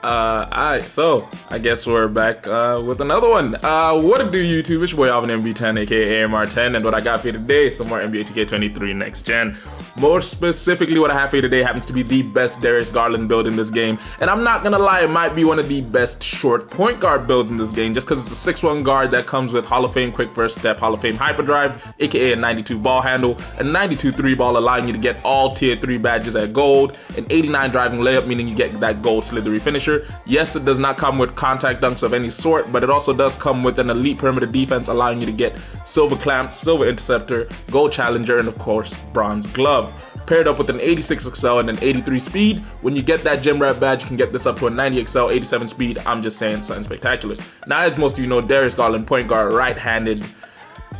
Alright, so I guess we're back with another one. What it do, YouTube? It's your boy Alvin MB10, aka AMR10, and what I got for you today is some more NBA 2K23 Next Gen. More specifically, what I have for you today happens to be the best Darius Garland build in this game, and I'm not gonna lie, it might be one of the best short point guard builds in this game, just because it's a 6'1" guard that comes with Hall of Fame quick first step, Hall of Fame hyperdrive, aka a 92 ball handle, a 92 3 ball allowing you to get all tier 3 badges at gold, an 89 driving layup meaning you get that gold slithery finisher. Yes, it does not come with contact dunks of any sort, but it also does come with an elite perimeter defense allowing you to get silver clamp, silver interceptor, gold challenger, and of course bronze glove. Paired up with an 86 XL and an 83 speed, when you get that gym rat badge, you can get this up to a 90 XL, 87 speed. I'm just saying, something spectacular. Now, as most of you know, Darius Garland, point guard, right-handed.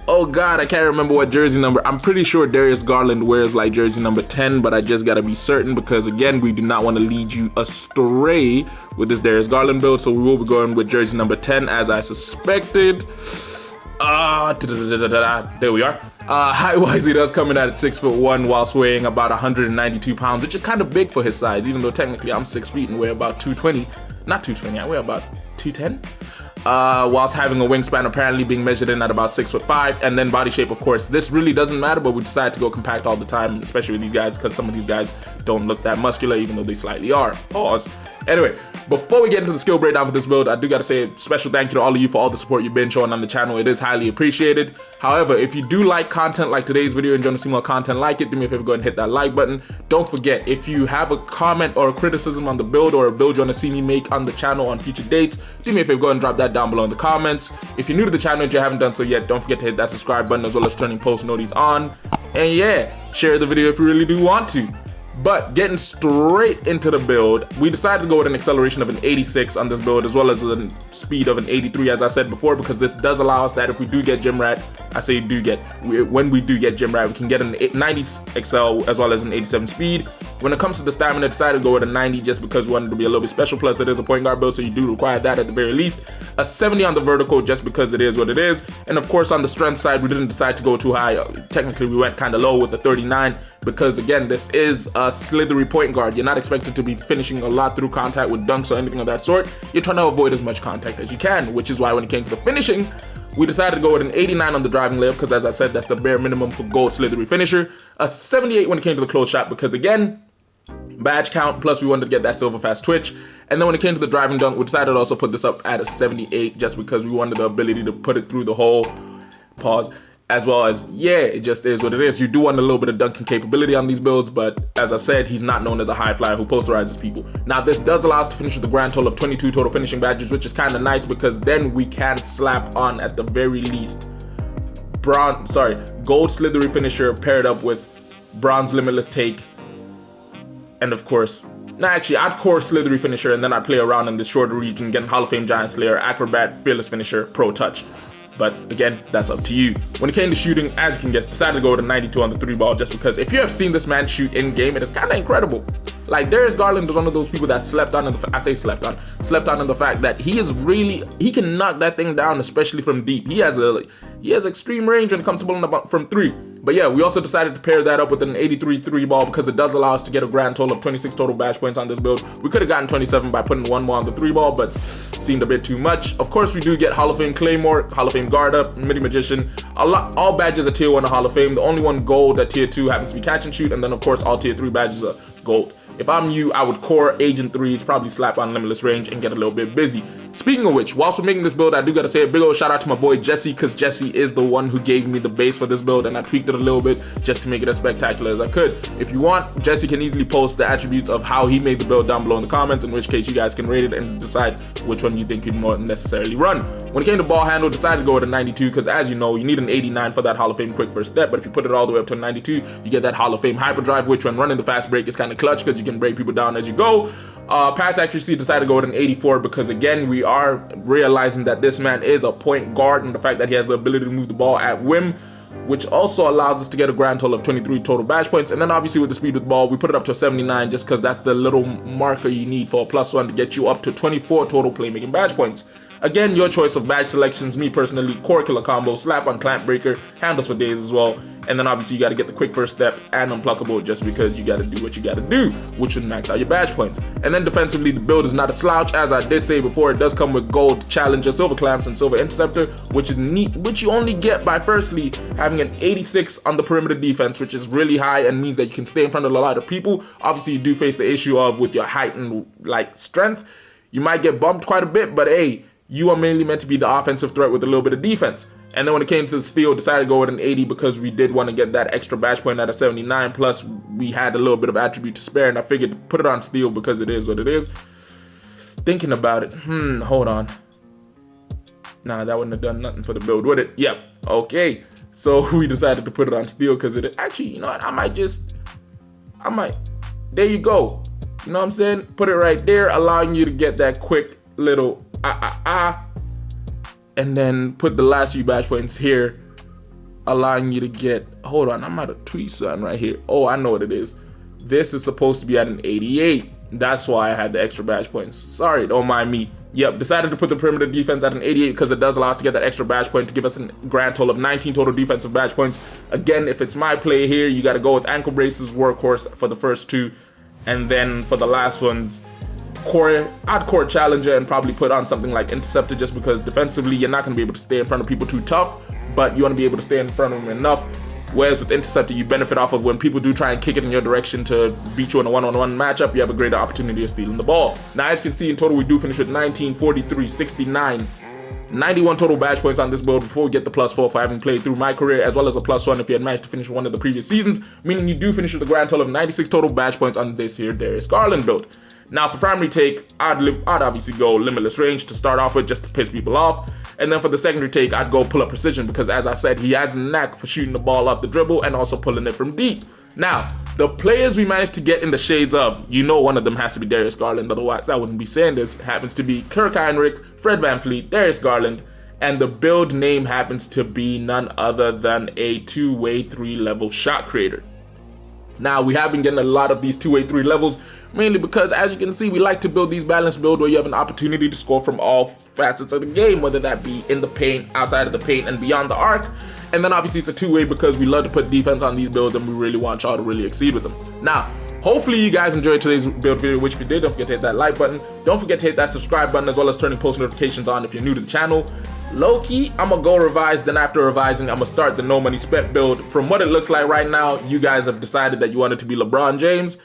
Oh god, I can't remember what jersey number. I'm pretty sure Darius Garland wears like jersey number 10, but I just gotta be certain because again, we do not want to lead you astray with this Darius Garland build, so we will be going with jersey number 10 as I suspected. There we are. Height-wise, he does come in at 6'1" whilst weighing about 192 pounds, which is kind of big for his size, even though technically I'm 6 feet and weigh about 220. Not 220, I weigh about 210. Whilst having a wingspan apparently being measured in at about 6'5", and then body shape, of course, this really doesn't matter, but we decide to go compact all the time, especially with these guys, because some of these guys don't look that muscular, even though they slightly are. Pause. Anyway, before we get into the skill breakdown for this build, I do gotta say a special thank you to all of you for all the support you've been showing on the channel. It is highly appreciated. However, if you do like content like today's video and you want to see more content like it, do me a favor, go ahead and hit that like button. Don't forget, if you have a comment or a criticism on the build or a build you want to see me make on the channel on future dates, do me a favor, go ahead and drop that down below in the comments. If you're new to the channel and you haven't done so yet, don't forget to hit that subscribe button as well as turning post notifications on. And yeah, share the video if you really do want to. But getting straight into the build, we decided to go with an acceleration of an 86 on this build as well as a speed of an 83, as I said before, because this does allow us that if we do get gym rat, I say when we do get gym rat, we can get an 90 XL as well as an 87 speed. When it comes to the stamina, I decided to go with a 90 just because we wanted to be a little bit special, plus it is a point guard build, so you do require that at the very least. A 70 on the vertical just because it is what it is, and of course on the strength side, we didn't decide to go too high. Technically, we went kind of low with the 39 because again, this is a slithery point guard. You're not expected to be finishing a lot through contact with dunks or anything of that sort. You're trying to avoid as much contact as you can, which is why when it came to the finishing, we decided to go with an 89 on the driving layup because as I said, that's the bare minimum for gold slithery finisher. A 78 when it came to the close shot because again, badge count, plus we wanted to get that silver fast twitch. And then when it came to the driving dunk, we decided to also put this up at a 78 just because we wanted the ability to put it through the hole. Pause. As well as, yeah, it just is what it is. You do want a little bit of dunking capability on these builds, but as I said, he's not known as a high flyer who posterizes people. Now, this does allow us to finish with a grand total of 22 total finishing badges, which is kind of nice because then we can slap on at the very least gold slithery finisher paired up with bronze limitless take, and of course, actually, I'd core slithery finisher and then I'd play around in this shorter region, getting Hall of Fame giant slayer, acrobat, fearless finisher, pro touch. But again, that's up to you. When it came to shooting, as you can guess, decided to go with a 92 on the 3 ball just because if you have seen this man shoot in game, it is kind of incredible. Like Darius Garland was one of those people that slept on in the fact that he can knock that thing down, especially from deep. He has extreme range when it comes to pulling up from 3. But yeah, we also decided to pair that up with an 83 3 ball because it does allow us to get a grand total of 26 total badge points on this build. We could have gotten 27 by putting one more on the 3 ball, but seemed a bit too much. Of course, we do get Hall of Fame Claymore, Hall of Fame Guard Up, Midi Magician. All badges are tier 1 of Hall of Fame. The only one gold at tier 2 happens to be catch and shoot, and then of course all tier 3 badges are gold. If I'm you, I would core Agent 3s, probably slap on Limitless Range, and get a little bit busy. Speaking of which, whilst we're making this build, I do gotta say a big old shout out to my boy Jesse, because Jesse is the one who gave me the base for this build, and I tweaked it a little bit just to make it as spectacular as I could. If you want, Jesse can easily post the attributes of how he made the build down below in the comments, in which case you guys can rate it and decide which one you think you'd more necessarily run. When it came to ball handle, decided to go with a 92, because as you know, you need an 89 for that Hall of Fame quick first step, but if you put it all the way up to a 92, you get that Hall of Fame hyperdrive, which when running the fast break is kind of clutch because you can break people down as you go. Pass accuracy, decided to go with an 84 because again, we are realizing that this man is a point guard and the fact that he has the ability to move the ball at whim, which also allows us to get a grand total of 23 total badge points. And then obviously with the speed with the ball, we put it up to a 79 just because that's the little marker you need for a +1 to get you up to 24 total playmaking badge points. Again, your choice of badge selections. Me personally, core killer combo, slap on clamp breaker, handles for days as well. And then obviously you got to get the quick first step and unpluckable just because you got to do what you got to do, which would max out your badge points. And then defensively, the build is not a slouch. As I did say before, it does come with gold challenger, silver clamps, and silver interceptor, which is neat, which you only get by firstly having an 86 on the perimeter defense, which is really high and means that you can stay in front of a lot of people. Obviously, you do face the issue of with your height and like strength, you might get bumped quite a bit, but hey, you are mainly meant to be the offensive threat with a little bit of defense. And then when it came to the steal, decided to go with an 80 because we did want to get that extra badge point at a 79. Plus, we had a little bit of attribute to spare, and I figured to put it on steal because it is what it is. Thinking about it, hold on. Nah, that wouldn't have done nothing for the build, would it? Yep. Okay. So we decided to put it on steal because it actually, you know what? I might. There you go. You know what I'm saying? Put it right there, allowing you to get that quick little and then put the last few badge points here, allowing you to get, hold on, I'm at a tweet something right here. Oh, I know what it is. This is supposed to be at an 88. That's why I had the extra badge points. Sorry, don't mind me. Yep, decided to put the perimeter defense at an 88 because it does allow us to get that extra badge point to give us a grand total of 19 total defensive badge points. Again, if it's my play here, you got to go with ankle braces, workhorse for the first two, and then for the last ones, I'd core challenger and probably put on something like interceptor just because defensively you're not going to be able to stay in front of people too tough, but you want to be able to stay in front of them enough. Whereas with interceptor, you benefit off of when people do try and kick it in your direction to beat you in a one-on-one matchup, you have a greater opportunity of stealing the ball. Now, as you can see, in total, we do finish with 19, 43, 69, 91 total badge points on this build before we get the +4 for having played through my career, as well as a +1 if you had managed to finish one of the previous seasons, meaning you do finish with a grand total of 96 total badge points on this here Darius Garland build. Now, for primary take, I'd obviously go limitless range to start off with just to piss people off. And then for the secondary take, I'd go pull up precision because, as I said, he has a knack for shooting the ball off the dribble and also pulling it from deep. Now, the players we managed to get in the shades of, you know one of them has to be Darius Garland, otherwise that wouldn't be Sanders. Happens to be Kirk Heinrich, Fred VanVleet, Darius Garland, and the build name happens to be none other than a two-way 3-level shot creator. Now, we have been getting a lot of these two-way 3 levels, mainly because, as you can see, we like to build these balanced builds where you have an opportunity to score from all facets of the game, whether that be in the paint, outside of the paint, and beyond the arc. And then obviously it's a two-way because we love to put defense on these builds and we really want y'all to really exceed with them. Now, hopefully you guys enjoyed today's build video, which if you did, don't forget to hit that like button. Don't forget to hit that subscribe button as well as turning post notifications on if you're new to the channel. Low-key, I'm gonna go revise, then after revising, I'm gonna start the no money spent build. From what it looks like right now, you guys have decided that you want it to be LeBron James.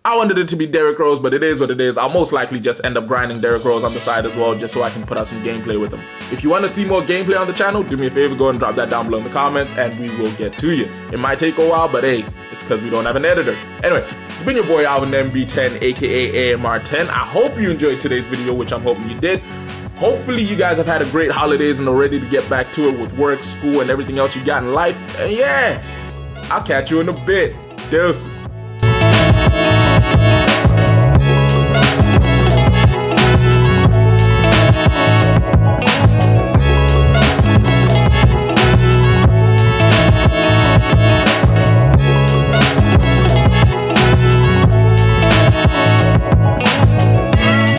I wanted it to be Derrick Rose, but it is what it is. I'll most likely just end up grinding Derrick Rose on the side as well, just so I can put out some gameplay with him. If you want to see more gameplay on the channel, do me a favor, go and drop that down below in the comments, and we will get to you. It might take a while, but hey, it's because we don't have an editor. Anyway, it's been your boy Alvin MB10, aka AMR10. I hope you enjoyed today's video, which I'm hoping you did. Hopefully you guys have had a great holidays and are ready to get back to it with work, school, and everything else you got in life. And yeah, I'll catch you in a bit. Deuces.